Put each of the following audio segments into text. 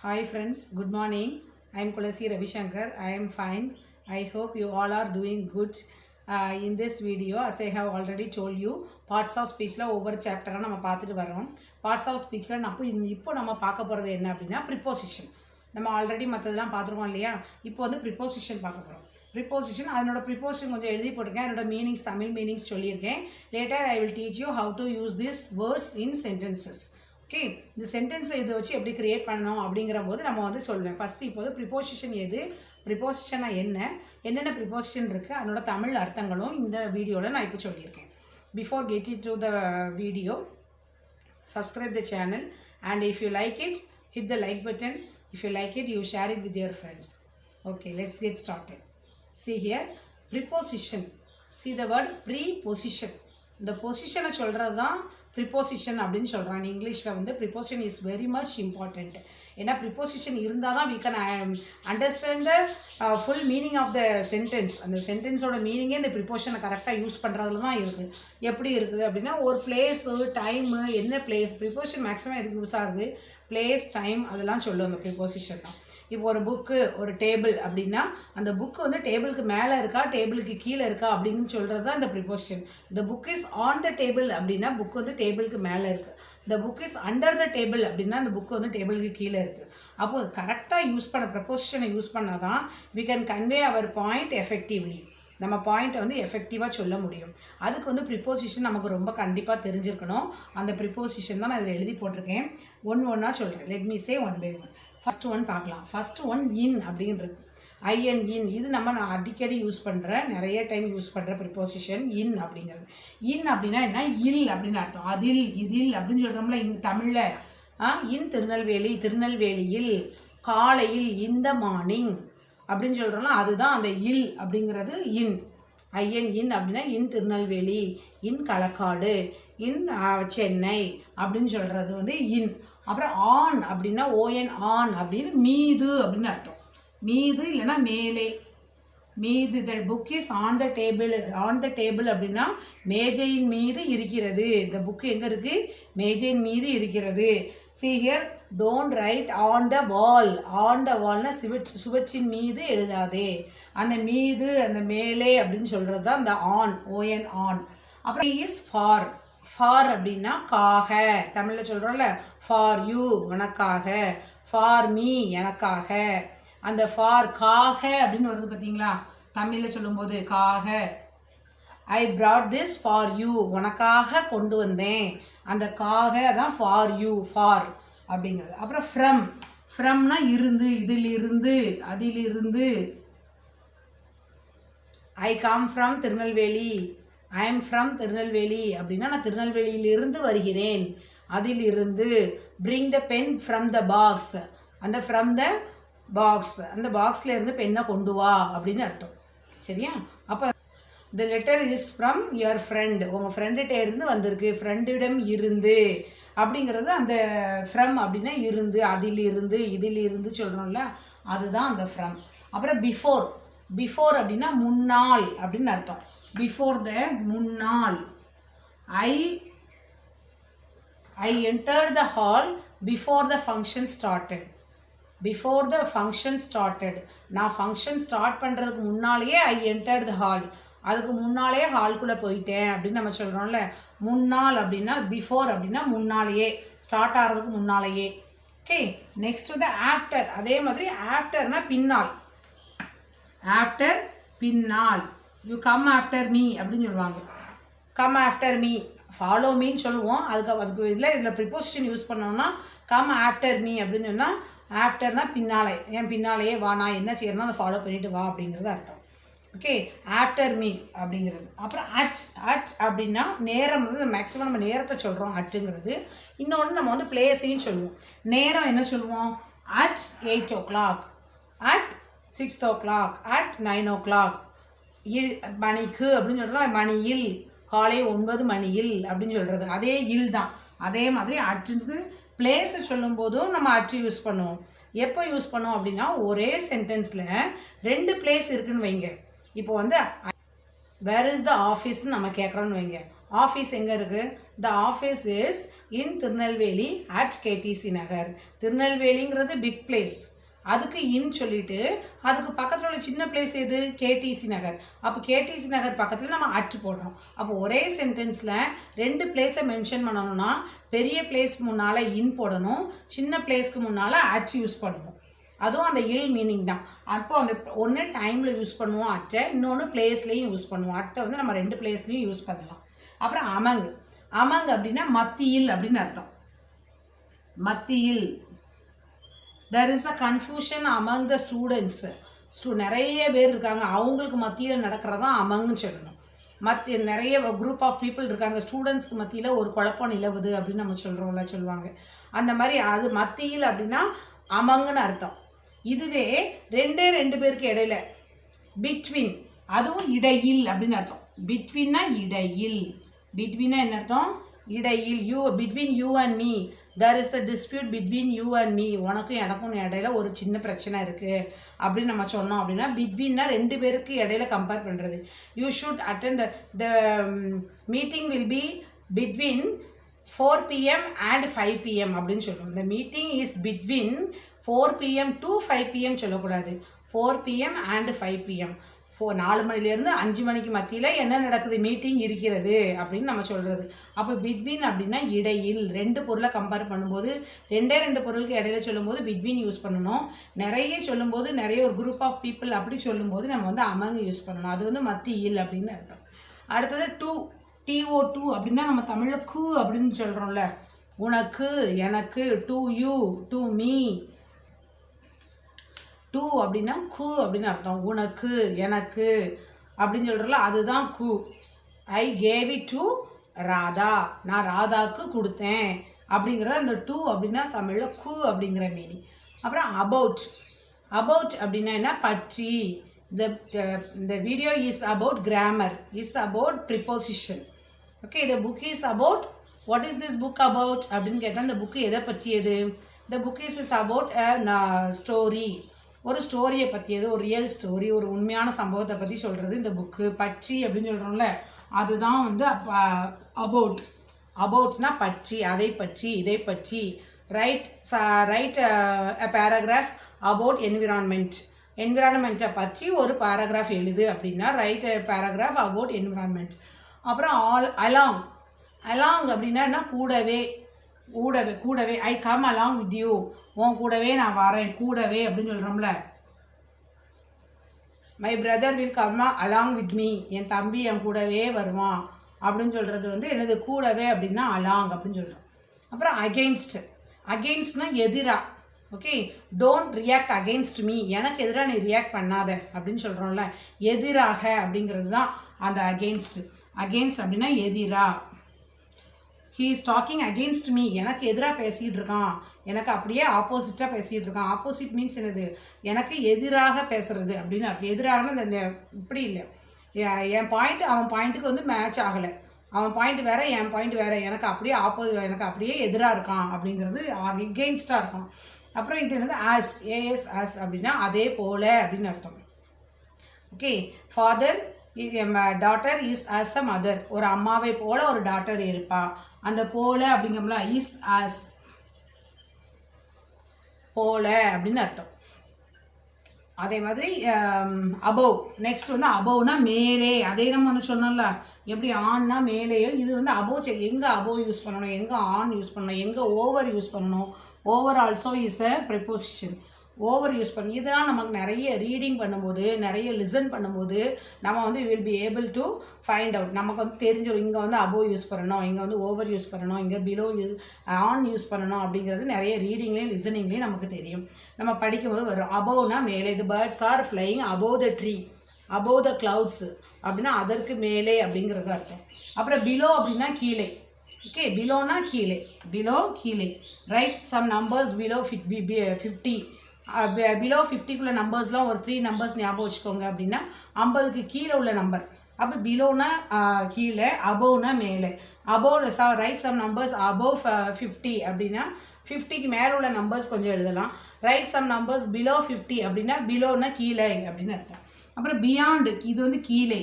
Hi friends, good morning. I am Kulasi Ravishankar. I am fine. I hope you all are doing good. In this video, as I have already told you, parts of speech la over chapter நம்ம பார்த்துட்டு வரோம். Parts of speech la இப்போ நம்ம பார்க்க போறது என்ன அப்படின்னா preposition. நம்ம ஆல்ரெடி மற்றதெல்லாம் பார்த்துருக்கோம் இல்லையா? இப்போ வந்து preposition பார்க்க போகிறோம். ப்ரிப்போசிஷன் அதனோட ப்ரிப்போசிஷன் கொஞ்சம் எழுதி போட்டிருக்கேன். அதனோட மீனிங்ஸ் தமிழ் மீனிங்ஸ் சொல்லியிருக்கேன். Later I will teach you how to use this words in sentences. Okay, இந்த சென்டென்ஸை இதை வச்சு எப்படி கிரியேட் பண்ணணும் அப்படிங்கிற போது நம்ம வந்து சொல்லுவேன். ஃபஸ்ட்டு இப்போது ப்ரிப்போசிஷன் எது, ப்ரிப்போசிஷனா என்னென்ன ப்ரிப்போசிஷன் இருக்குது, அதனோட தமிழ் அர்த்தங்களும் இந்த வீடியோவில் நான் இப்போ சொல்லியிருக்கேன். Before getting to the video, subscribe the channel and if you like it, hit the like button. If you like it, you share it with your friends. Okay, let's get started. See here, preposition. See the word preposition. இந்த பொசிஷனை சொல்கிறது தான் preposition அப்படின்னு சொல்கிறாங்க. இங்கிலீஷில் வந்து preposition is very much important. ஏன்னா preposition இருந்தால் தான் we can understand the full meaning of the sentence. அந்த சென்டென்ஸோட மீனிங்கே இந்த ப்ரிப்போசிஷனை கரெக்டாக யூஸ் பண்ணுறதுல தான் இருக்குது. எப்படி இருக்குது அப்படின்னா ஒரு பிளேஸு டைமு, என்ன பிளேஸ், ப்ரிப்போசிஷன் மேக்ஸிமம் எதுக்கு யூஸ் ஆகுது, பிளேஸ் டைம் அதெல்லாம் சொல்லுவாங்க ப்ரிப்போசிஷன் தான். இப்போ ஒரு புக்கு, ஒரு டேபிள் அப்படின்னா அந்த புக்கு வந்து டேபிளுக்கு மேலே இருக்கா டேபிளுக்கு கீழே இருக்கா அப்படின்னு சொல்கிறது தான் இந்த ப்ரிப்போசிஷன். இந்த book is on the table அப்படின்னா புக் வந்து டேபிளுக்கு மேலே இருக்குது. இந்த book is under the table அப்படின்னா அந்த புக்கு வந்து டேபிளுக்கு கீழே இருக்குது. அப்போது கரெக்டாக யூஸ் பண்ண ப்ரிப்போசிஷனை யூஸ் பண்ணால் தான் we can convey our point effectively. நம்ம பாயிண்ட்டை வந்து எஃபெக்டிவாக சொல்ல முடியும். அதுக்கு வந்து ப்ரிப்போசிஷன் நமக்கு ரொம்ப கண்டிப்பாக தெரிஞ்சிருக்கணும். அந்த ப்ரிப்போசிஷன் தான் நான் இதில் எழுதி போட்டிருக்கேன். ஒன்றா சொல்கிறேன். Let me say one by one. First one பார்க்கலாம். ஃபஸ்ட் ஒன் இன் அப்படின்றது. ஐஎன் இன், இது நான் அடிக்கடி யூஸ் பண்ணுறேன், நிறைய டைம் யூஸ் பண்ணுற ப்ரிப்போசிஷன் இன் அப்படிங்கிறது. இன் அப்படின்னா என்ன, இல் அப்படின்னு அர்த்தம். அதில், இதில் அப்படின்னு சொல்கிறோம்ல இங்கே தமிழில். இன் திருநெல்வேலி, திருநெல்வேலியில், காலையில், இந்த மார்னிங் அப்படின்னு சொல்கிறோம்னா அதுதான் அந்த இல் அப்படிங்கிறது இன். ஐஎன் இன் அப்படின்னா இன் திருநெல்வேலி, இன் களக்காடு, இன் சென்னை அப்படின்னு சொல்கிறது வந்து இன். அப்புறம் ஆன் அப்படின்னா ஓஎன் ஆன் அப்படின்னு மீது அப்படின்னு அர்த்தம். மீது இல்லைன்னா மேலே, மீது. The book is on the table. On the table அப்படின்னா மேஜையின் மீது இருக்கிறது. இந்த புக்கு எங்கே இருக்குது, மேஜையின் மீது இருக்கிறது. see here, don't write on the wall. on the wallனா சுவற்றின் மீது எழுதாதே. அந்த மீது, அந்த மேலே அப்படின்னு சொல்கிறது தான் அந்த ஆன், ஓஎன் ஆன். அப்புறம் இஸ் ஃபார். ஃபார் அப்படின்னா காக, தமிழில் சொல்கிறோம்ல ஃபார் யூ உனக்காக, ஃபார் மீ எனக்காக. அந்த ஃபார் காக அப்படின்னு வருது பார்த்தீங்களா, தமிழில் சொல்லும்போது காக. ஐ brought this for you, உனக்காக கொண்டு வந்தேன். அந்த காக தான் ஃபார் யூ, ஃபார் அப்படிங்கிறது. அப்புறம் ஃப்ரம். ஃப்ரம்னா இருந்து, இதிலிருந்து, அதிலிருந்து. I come from Tirunelveli, I am from Tirunelveli அப்படின்னா நான் திருநெல்வேலியிலிருந்து வருகிறேன், அதிலிருந்து. Bring the pen from the box, அந்த ஃப்ரம் த பாக்ஸ், அந்த பாக்ஸில் இருந்து பெண்ணை கொண்டு வா அப்படின்னு அர்த்தம். சரியா? அப்போ the letter is from your friend, உங்கள் ஃப்ரெண்டுகிட்ட இருந்து வந்திருக்கு, ஃப்ரெண்டிடம் இருந்து அப்படிங்கிறது. அந்த ஃப்ரம் அப்படின்னா இருந்து, அதிலிருந்து, இதிலிருந்து சொல்கிறோம்ல அதுதான் அந்த ஃப்ரம். அப்புறம் பிஃபோர். பிஃபோர் அப்படின்னா முன்னாள் அப்படின்னு அர்த்தம். பிஃபோர் த, முன்னாள். ஐ entered the hall before the function started. before the function started, நான் ஃபங்க்ஷன் ஸ்டார்ட் பண்ணுறதுக்கு முன்னாலேயே ஐ entered the hall, அதுக்கு முன்னாலே ஹால்குள்ளே போயிட்டேன் அப்படின்னு நம்ம சொல்கிறோம்ல. முன்னாள் அப்படின்னா பிஃபோர் அப்படின்னா முன்னாலேயே, ஸ்டார்ட் ஆகிறதுக்கு முன்னாலேயே. ஓகே, நெக்ஸ்ட் வந்து ஆஃப்டர். அதே மாதிரி ஆஃப்டர்னா பின்னால். ஆஃப்டர் பின்னால். யூ கம் ஆஃப்டர் மீ அப்படின்னு சொல்லுவாங்க. கம் ஆஃப்டர் மீ, ஃபாலோ மீன்னு சொல்லுவோம். அதுக்கு இல்லை, இதில் ப்ரிப்போசிஷன் யூஸ் பண்ணோம்னா கம் ஆஃப்டர் மீ அப்படின்னு சொன்னால் ஆஃப்டர்னா பின்னாலே, என் பின்னாலேயே வா, நான் என்ன செய்யறேன்னா அதை ஃபாலோ பண்ணிட்டு வா அப்படிங்கிறது அர்த்தம். ஓகே, ஆஃப்டர் மீ அப்படிங்கிறது. அப்புறம் அட். அட் அப்படின்னா நேரம் வந்து மேக்ஸிமம் நம்ம நேரத்தை சொல்கிறோம் அட்டுங்கிறது. இன்னொன்று நம்ம வந்து பிளேஸையும் சொல்லுவோம். நேரம் என்ன சொல்லுவோம், at 8 o'clock, at 6 o'clock, at 9 o'clock. மணிக்கு அப்படின்னு சொல்கிறோம், மணியில், காலை 9 மணியில் அப்படின்னு சொல்கிறது அதே இல் தான். அதே மாதிரி அட்டுக்கு பிளேஸை சொல்லும்போதும் நம்ம அட்டு யூஸ் பண்ணுவோம். எப்போ யூஸ் பண்ணுவோம் அப்படின்னா ஒரே சென்டென்ஸில் 2 பிளேஸ் இருக்குதுன்னு வைங்க. இப்போ வந்து வேர் இஸ் த ஆஃபீஸ்ன்னு நம்ம கேட்குறோன்னு வைங்க. ஆஃபீஸ் எங்கே இருக்குது? The office is in Tirunelveli at KTC Nagar. திருநெல்வேலிங்கிறது பிக் பிளேஸ், அதுக்கு இன் சொல்லிட்டு அதுக்கு பக்கத்தில் உள்ள சின்ன பிளேஸ் எது? கேடிசி நகர். அப்போ கேடிசி நகர் பக்கத்தில் நம்ம அட் போடுறோம். அப்போ ஒரே சென்டென்ஸில் 2 பிளேஸை மென்ஷன் பண்ணணும்னா பெரிய பிளேஸ் முன்னால் இன் போடணும், சின்ன பிளேஸ்க்கு முன்னால் அட் யூஸ் பண்ணணும். அதுவும் அந்த இல் மீனிங் தான். அப்போ அந்த ஒன்று டைமில் யூஸ் பண்ணுவோம் அட்டை, இன்னொன்று பிளேஸ்லேயும் யூஸ் பண்ணுவோம். அட்டை வந்து நம்ம 2 பிளேஸ்லேயும் யூஸ் பண்ணலாம். அப்புறம் அமங். அமங் அப்படின்னா மத்தியில் அப்படின்னு அர்த்தம். மத்தியில். there is a confusion among the students. நிறைய பேர் இருக்காங்க, அவங்களுக்கு மத்தியில் நடக்கிறதா அமங்னு சொல்லணும். நிறைய குரூப் ஆஃப் பீப்புள் இருக்காங்க, ஸ்டூடெண்ட்ஸ்க்கு மத்தியில் ஒரு குழப்பம் நிலவுது அப்படின்னு நம்ம சொல்லுவாங்க. அந்த மாதிரி அது மத்தியில் அப்படின்னா அமங்குன்னு அர்த்தம். இதுவே 2 பேருக்கு இடையில பிட்வீன், அதுவும் இடையில் அப்படின்னு அர்த்தம். பிட்வீன்னா இடையில். பிட்வீனா என்ன அர்த்தம்? இடையில். You between you and me, there is a dispute between you and me. உனக்கும் எனக்கும் இடையில ஒரு சின்ன பிரச்சனை இருக்குது அப்படின்னு நம்ம சொன்னோம் அப்படின்னா பிட்வீன்னா 2 பேருக்கு இடையில கம்பேர் பண்ணுறது. You should attend the meeting will be between 4 PM and 5 PM அப்படின்னு சொல்லுவோம். இந்த meeting is between 4 PM to 5 PM சொல்லக்கூடாது. 4 PM and 5 PM. 4 மணிலேருந்து 5 மணிக்கு மத்தியில் என்ன நடக்குது? மீட்டிங் இருக்கிறது அப்படின்னு நம்ம சொல்கிறது. அப்போ பிட்வீன் அப்படின்னா இடையில். 2 பொருளை கம்பேர் பண்ணும்போது 2 பொருளுக்கு இடையில சொல்லும்போது பிட்வீன் யூஸ் பண்ணணும். நிறைய சொல்லும்போது நிறைய ஒரு குரூப் ஆஃப் பீப்புள் அப்படி சொல்லும்போது நம்ம வந்து அமங் யூஸ் பண்ணணும். அது வந்து மத்தியில் அப்படின்னு அர்த்தம். அடுத்தது டூ. TO2 அப்படின்னா நம்ம தமிழில் கு அப்படின்னு சொல்கிறோம்ல. உனக்கு, எனக்கு, to you, to me. To அப்படின்னா கு அப்படின்னு அர்த்தம். உனக்கு, எனக்கு அப்படின்னு சொல்கிறோம்ல, அதுதான் கு. I gave it to Radha, நான் ராதாவுக்கு கொடுத்தேன் அப்படிங்கிறது அந்த டூ அப்படின்னா தமிழில் கு அப்படிங்கிற மீனிங். அப்புறம் அபவுட். அபவுட் அப்படின்னா என்ன? பற்றி. The video is about grammar, is about preposition. Okay, the book is about, what is this book about அப்படின்னு கேட்டால் இந்த புக்கு எதை பற்றியது? The book is about a story. ஒரு ஸ்டோரியை பற்றியது, ஒரு ரியல் ஸ்டோரி, ஒரு உண்மையான சம்பவத்தை பற்றி சொல்கிறது இந்த புக்கு. பற்றி அப்படின்னு சொல்கிறோம்ல, அதுதான் வந்து அபவுட். அபவுட்னா பற்றி, அதை பற்றி, இதை பற்றி. Write a paragraph about environment. என்விரான்மெண்ட்டை பற்றி ஒரு பேராகிராஃப் எழுது அப்படின்னா ரைட் பேராகிராஃப் அபவுட் என்விரான்மெண்ட். அப்புறம் அலாங். அலாங் அப்படின்னா என்ன? கூடவே. கூடவே I come along with you, உன் கூடவே நான் வரேன், கூடவே அப்படின்னு சொல்கிறோம்ல. My brother will come along with me, என் தம்பி என் கூடவே வருவான் அப்படின்னு சொல்கிறது வந்து எனது கூடவே அப்படின்னா அலாங் அப்படின்னு சொல்கிறோம். அப்புறம் அகெயின்ஸ்ட். அகெயின்ஸ்ட்னா எதிராக. Okay, don't react against me, எனக்கு எதிராக நீ ரியாக்ட் பண்ணாத அப்படின்னு சொல்கிறோம்ல. எதிராக அப்படிங்கிறது தான் அந்த அகெயின்ஸ்ட். அகெயின்ஸ்ட் அப்படின்னா எதிராக. He is talking against me, எனக்கு எதிராக பேசிகிட்டு இருக்கான், எனக்கு அப்படியே ஆப்போசிட்டாக பேசிகிட்டு இருக்கான். ஆப்போசிட் மீன்ஸ் என்னது? எனக்கு எதிராக பேசுறது அப்படின்னு அர்த்தம். எதிராகனா இந்த இப்படி இல்லை, என் பாயிண்ட் அவன் பாயிண்ட்டுக்கு வந்து மேட்ச் ஆகலை, அவன் பாயிண்ட் வேறு என் பாயிண்ட் வேறு, எனக்கு அப்படியே எனக்கு அப்படியே எதிராக இருக்கான் அப்படிங்கிறது அகெயின்ஸ்டாக இருக்கும். அப்புறம் இது என்னது? ஆஸ். ஏஎஸ் ஆஸ் அப்படின்னா அதே போல் அப்படின்னு அர்த்தம். Okay, father daughter is as a mother, ஒரு அம்மாவை போல ஒரு டாட்டர் இருப்பா. அந்த போல அப்படிங்கம்ல இஸ் ஆஸ், போல அப்படின்னு அர்த்தம். அதே மாதிரி அபவ். நெக்ஸ்ட் வந்து அபவ்னா மேலே. அதே நம்ம வந்து சொன்னோம்ல, எப்படி ஆன்னா மேலேயோ, இது வந்து அபவ். எங்கே அபவ் யூஸ் பண்ணணும், எங்கே ஆன் யூஸ் பண்ணணும், எங்கே ஓவர் யூஸ் பண்ணணும். Over also is a preposition. Over use பண்ணி இதெல்லாம் நமக்கு நிறைய ரீடிங் பண்ணும்போது, நிறைய லிசன் பண்ணும்போது நம்ம வந்து will be able to find out. நமக்கு வந்து தெரிஞ்சிடும், இங்கே வந்து அபோவ் யூஸ் பண்ணணும், இங்கே வந்து ஓவர் யூஸ் பண்ணணும், இங்கே பிலோ ஆன் யூஸ் பண்ணணும் அப்படிங்கிறது நிறைய ரீடிங்லேயும் லிசனிங்லேயும் நமக்கு தெரியும். நம்ம படிக்கும்போது வரும். அபோவ்னா மேலே. The birds are flying above the tree, above the clouds அப்படின்னா அதற்கு மேலே அப்படிங்கிறது அர்த்தம். அப்புறம் பிலோ அப்படின்னா கீழே. ஓகே, பிலோனா கீழே. பிலோ கீழே. Write some numbers below 50. Below 50க்குள்ள நம்பர்ஸ்லாம் ஒரு 3 நம்பர்ஸ் ஞாபகம் வச்சுக்கோங்க. அப்படின்னா 50க்கு கீழே உள்ள நம்பர். அப்போ பிலோனா கீழே, அபோவ்னா மேலே. Above write some numbers above 50 அப்படின்னா 50க்கு மேலே உள்ள நம்பர்ஸ் கொஞ்சம் எழுதலாம். ரைட் சம் நம்பர்ஸ் பிலோ 50 அப்படின்னா பிலோனா கீழே அப்படின்னு அர்த்தம். அப்புறம் பியாண்டு, இது வந்து கீழே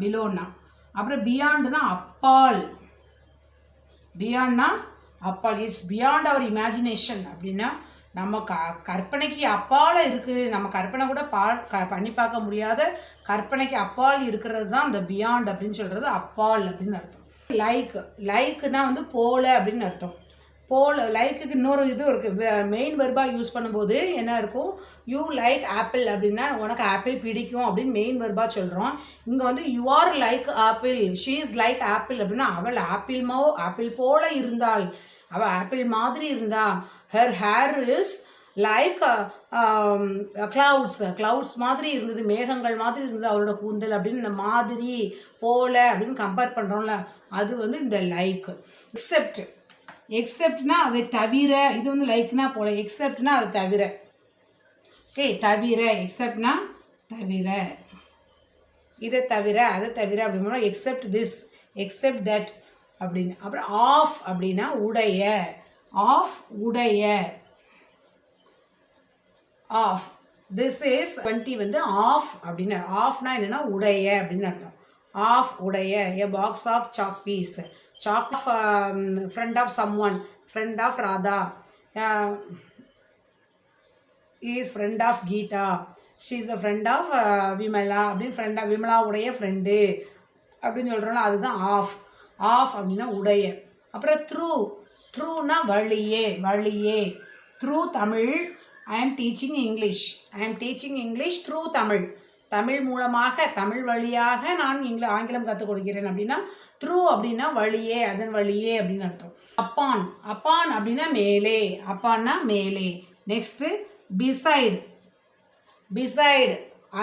பிலோன்னா. அப்புறம் பியாண்டுனா அப்பால். பியாண்ட்னா அப்பால். இட்ஸ் பியாண்ட் அவர் இமேஜினேஷன் அப்படின்னா நம்ம கற்பனைக்கு அப்பால் இருக்குது. நம்ம கற்பனை கூட பண்ணி பார்க்க முடியாத கற்பனைக்கு அப்பால் இருக்கிறது தான் அந்த பியாண்ட் அப்படின்னு சொல்கிறது அப்பால் அப்படின்னு அர்த்தம். லைக்குனா வந்து போல அப்படின்னு அர்த்தம். போல் லைக்குக்கு இன்னொரு இது இருக்குது. மெயின் வெர்பாக யூஸ் பண்ணும்போது என்ன இருக்கும், யூ லைக் ஆப்பிள் அப்படின்னா உனக்கு ஆப்பிள் பிடிக்கும் அப்படின்னு மெயின் வெர்பாக சொல்கிறோம். இங்கே வந்து you are like apple, she is like apple அப்படின்னா அவள் ஆப்பிள் போல இருந்தாள், அவள் ஆப்பிள் மாதிரி இருந்தா. Her hair is like clouds மாதிரி இருந்தது, மேகங்கள் மாதிரி இருந்தது அவளோட கூந்தல் அப்படின்னு இந்த மாதிரி போல அப்படின்னு கம்பேர் பண்ணுறோம்ல, அது வந்து இந்த லைக். எக்ஸெப்ட்னா அதை தவிர, இது வந்து லைக்னா போல, எக்ஸெப்ட்னா அதை தவிர. ஓகே, தவிர, எக்ஸெப்ட்னா தவிர, இதை தவிர அதை தவிர அப்படின்னா எக்ஸெப்ட் திஸ், எக்ஸெப்ட் தட் அப்படின்னு. அப்புறம் ஆஃப் அப்படின்னா உடைய, ஆஃப் உடைய, ஆஃப். திஸ் இஸ் 20 வந்து ஆஃப் அப்படின்னு. ஆஃப்னா என்னென்னா உடைய அப்படின்னு அர்த்தம். ஆஃப் உடைய. A box of chalk piece, chalk of friend of someone, friend of Radha, he is friend of Geeta, she is the friend of Vimala அப்படின்னு friend of விமலா உடைய friend அப்படின்னு சொல்கிறோம்ல, அதுதான் ஆஃப். ஆஃப் அப்படின்னா உடைய. அப்புறம் த்ரூனா வழியே, வழியே. த்ரூ தமிழ் ஐ ஆம் டீச்சிங் இங்கிலீஷ், ஐ ஆம் teaching English through Tamil, Tamil மூலமாக, தமிழ் வழியாக நான் ஆங்கிலம் கற்றுக் கொடுக்கிறேன் அப்படின்னா த்ரூ அப்படின்னா வழியே, அதன் வழியே அப்படின்னு அர்த்தம். அப்பான், அப்பான் அப்படின்னா மேலே, அப்பான்னா மேலே. நெக்ஸ்ட்டு பிசைடு, பிசைடு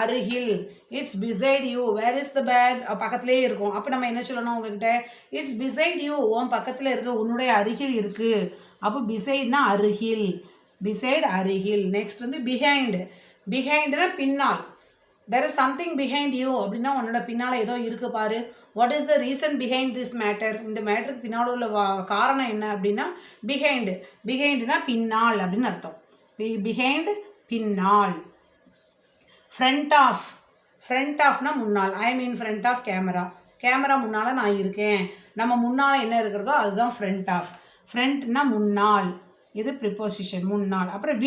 அருகில். It's beside you, where is the bag, பக்கத்துலேயே இருக்கும். அப்போ நம்ம என்ன சொல்லணும் உங்ககிட்ட, இட்ஸ் பிசைட் யூ, உன் பக்கத்தில் இருக்குது, உன்னுடைய அருகில் இருக்குது. அப்போ பிசைட்னா அருகில், பிசைட் அருகில். நெக்ஸ்ட் வந்து பிஹைண்டு, பிஹைண்டுனா பின்னால். there is something behind you அப்படின்னா உன்னோட பின்னால் ஏதோ இருக்குது பாரு. what is the reason behind this matter, இந்த மேட்டருக்கு பின்னால் உள்ள காரணம் என்ன அப்படின்னா பிஹைண்டு. பிஹைண்டுனா பின்னால் அப்படின்னு அர்த்தம். பிஹைண்ட் பின்னால். ஃப்ரண்ட் ஆஃப், ஃப்ரண்ட் ஆஃப்னா முன்னால். ஐ மீன் ஃப்ரண்ட் ஆஃப் கேமரா, கேமரா முன்னால் நான் இருக்கேன். நம்ம முன்னால் என்ன இருக்கிறதோ அதுதான் ஃப்ரண்ட் ஆஃப். ஃப்ரண்ட்னா முன்னால், இது ப்ரிப்போசிஷன் முன்னால். அப்புறம்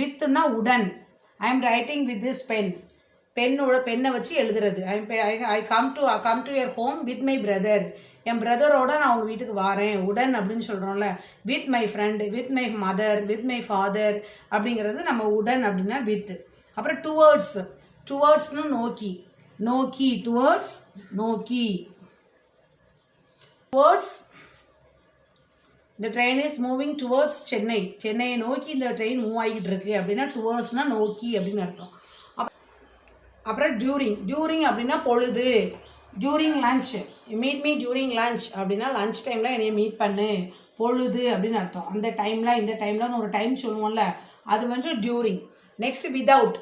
வித்துனா உடன். I am writing with this pen, பெண்ணை வச்சு எழுதுறது. I come to your home with my brother, என் பிரதரோட நான் உங்கள் வீட்டுக்கு வரேன். உடன் அப்படின்னு சொல்கிறோம்ல. With my friend, with my mother, with my father அப்படிங்கிறது நம்ம உடன் அப்படின்னா வித். அப்புறம் டுவர்ட்ஸ், டுவர்ட்ஸ்னு நோக்கி, நோக்கி, டுவர்ட்ஸ் நோக்கி. டுவர்ட்ஸ் இந்த train is moving towards Chennai, சென்னையை நோக்கி இந்த ட்ரெயின் மூவ் ஆகிட்டு இருக்கு அப்படின்னா டுவர்ட்ஸ்னால் நோக்கி அப்படின்னு அர்த்தம். அப்புறம் டியூரிங், டியூரிங் அப்படின்னா பொழுது. During lunch, meet me during lunch அப்படின்னா லன்ச் டைமில் என்னைய மீட் பண்ணு, பொழுது அப்படின்னு அர்த்தம். அந்த டைமில், இந்த டைம்லன்னு ஒரு டைம் சொல்லுவோம்ல, அது வந்து டியூரிங். நெக்ஸ்ட் வித்தவுட்,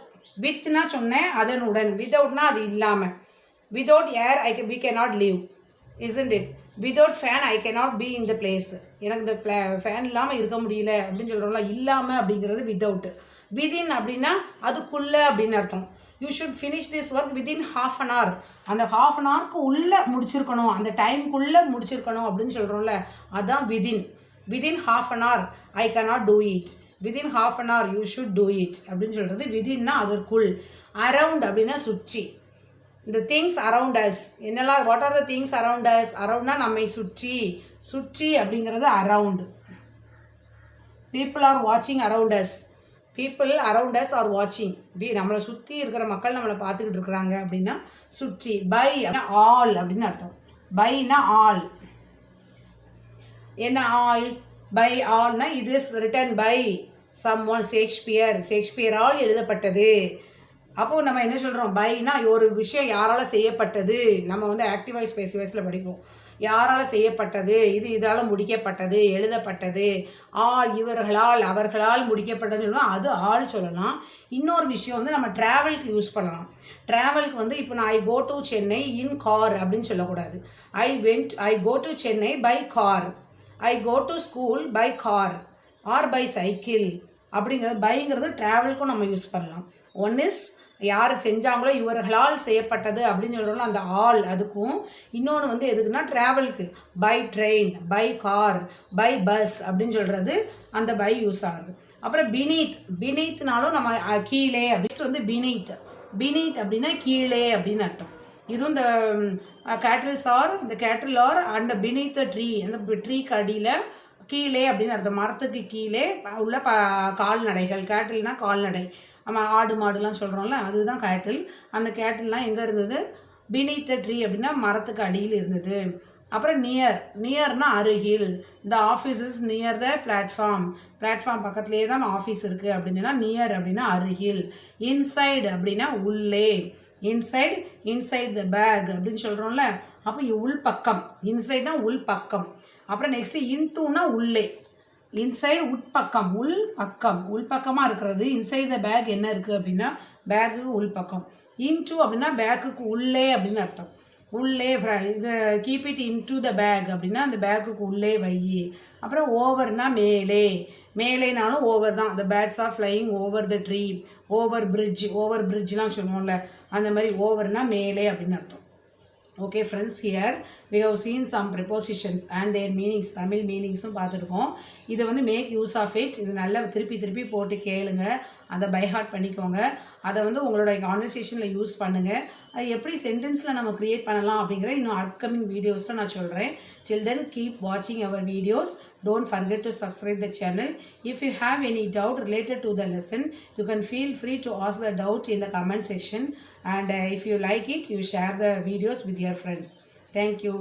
வித்னா சொன்னேன் அதனுடன், வித்தவுட்னா அது இல்லாமல். Without air we cannot leave, isn't it. Without fan I cannot be in the place, எனக்கு இந்த ஃபேன் இல்லாமல் இருக்க முடியல அப்படின்னு சொல்கிறோம்ல, இல்லாமல் அப்படிங்கிறது வித்தவுட். விதின் அப்படின்னா அதுக்குள்ளே அப்படின்னு அர்த்தம். You should finish this work within half an hour, அந்த half an hourக்கு உள்ளே முடிச்சிருக்கணும், அந்த டைமுக்குள்ளே முடிச்சிருக்கணும் அப்படின்னு சொல்கிறோம்ல, அதுதான் within. Within half an hour I cannot do it, within half an hour you should do it அப்படின்னு சொல்கிறது விதின்னா அதற்குள். அரவுண்ட் அப்படின்னா சுற்றி. இந்த திங்ஸ் அரவுண்ட் அஸ், என்னெல்லாம், what are the things around us, அரவுண்ட்னா நம்மை சுற்றி, சுற்றி அப்படிங்கிறது அரவுண்ட். பீப்புள் ஆர் வாட்சிங் around us, people around us are வாட்சிங், நம்மளை சுற்றி இருக்கிற மக்கள் நம்மளை பார்த்துக்கிட்டு இருக்கிறாங்க அப்படின்னா சுற்றி. பை ஆல் அப்படின்னு அர்த்தம். பைனா ஆல். என்ன ஆல்? பை ஆல்னா it is written by someone, Shakespeare, ஷேக்ஸ்பியரால் எழுதப்பட்டது. அப்போது நம்ம என்ன சொல்கிறோம், பைனா ஒரு விஷயம் யாரால் செய்யப்பட்டது. நம்ம வந்து ஆக்டிவ் வாய்ஸ் பேசிவ் வாய்ஸில் படிப்போம். யாரால் செய்யப்பட்டது, இது இதால் முடிக்கப்பட்டது, எழுதப்பட்டது. ஆல் இவர்களால் அவர்களால் முடிக்கப்பட்டதுன்னு சொல்லலாம், அது ஆல் சொல்லலாம். இன்னொரு விஷயம் வந்து நம்ம ட்ராவலுக்கு யூஸ் பண்ணலாம். ட்ராவலுக்கு வந்து இப்போ நான் I go to Chennai in car அப்படின்னு சொல்லக்கூடாது. I go to Chennai by car, I go to school by car or by cycle அப்படிங்கிறது. பைங்கிறது ட்ராவலுக்கும் நம்ம யூஸ் பண்ணலாம். ஒன் இஸ் யார் செஞ்சாங்களோ இவர்களால் செய்யப்பட்டது அப்படின்னு சொல்கிறோம்ல அந்த ஆல் அதுக்கும் இன்னொன்று வந்து எதுக்குன்னா ட்ராவலுக்கு by train by car by bus அப்படின்னு சொல்கிறது அந்த பை யூஸ் ஆகுது. அப்புறம் பினீத்னாலும் நம்ம கீழே அப்படின்னு வந்து பினீத் அப்படின்னா கீழே அப்படின்னு அர்த்தம். இதுவும் இந்த cattle are and beneath the tree அந்த ட்ரீக்கு அடியில் கீழே அப்படின்னு அர்த்தம். மரத்துக்கு கீழே உள்ள கால்நடைகள் கேட்டில்னா கால்நடை நம்ம ஆடு மாடுலாம் சொல்கிறோம்ல அதுதான் கேட்டில். அந்த கேட்டில்லாம் எங்கே இருந்தது பினீத் த ட்ரீ அப்படின்னா மரத்துக்கு அடியில் இருந்தது. அப்புறம் நியர்னா அருகில். இந்த office is near the platform பக்கத்துலேயே தான் ஆஃபீஸ் இருக்குது அப்படின்னு சொன்னால் நியர் அப்படின்னா அருகில். இன்சைடு அப்படின்னா உள்ளே. இன்சைட் த பேக் அப்படின்னு சொல்கிறோம்ல அப்போ உள்பக்கம். இன்சைட்னா உள்பக்கம். அப்புறம் நெக்ஸ்ட்டு இன்டூனா உள்ளே. இன்சைடு உள்பக்கமாக இருக்கிறது. இன்சைட் த பேக் என்ன இருக்குது அப்படின்னா பேக்குக்கு உள்பக்கம். இன்டூ அப்படின்னா பேக்குக்கு உள்ளே அப்படின்னு அர்த்தம். உள்ளே இது keep it into the bag அப்படின்னா அந்த பேக்குக்கு உள்ளே வை. அப்புறம் ஓவர்னா மேலேனாலும் ஓவர் தான். the birds are flying over the tree. Over பிரிட்ஜ்லாம் சொல்லுவோம்ல அந்த மாதிரி ஓவர்னா மேலே அப்படின்னு அர்த்தம். Okay friends, here we have seen some prepositions and their meanings. Tamil மீனிங்ஸும் பார்த்துருக்கோம். இதை வந்து மேக் யூஸ் ஆஃப் இட். இது நல்லா திருப்பி போட்டு கேளுங்க, அதை பைஹார்ட் பண்ணிக்கோங்க. அதை வந்து உங்களோட கான்வர்சேஷனில் யூஸ் பண்ணுங்கள். அது எப்படி சென்டென்ஸில் நம்ம க்ரியேட் பண்ணலாம் அப்படிங்கிற இன்னும் அப்கமிங் வீடியோஸில் நான் சொல்கிறேன். Till then, keep watching our videos. Don't forget to subscribe the channel. If you have any doubt related to the lesson, you can feel free to ask the doubt in the comment section. And if you like it, you share the videos with your friends. Thank you.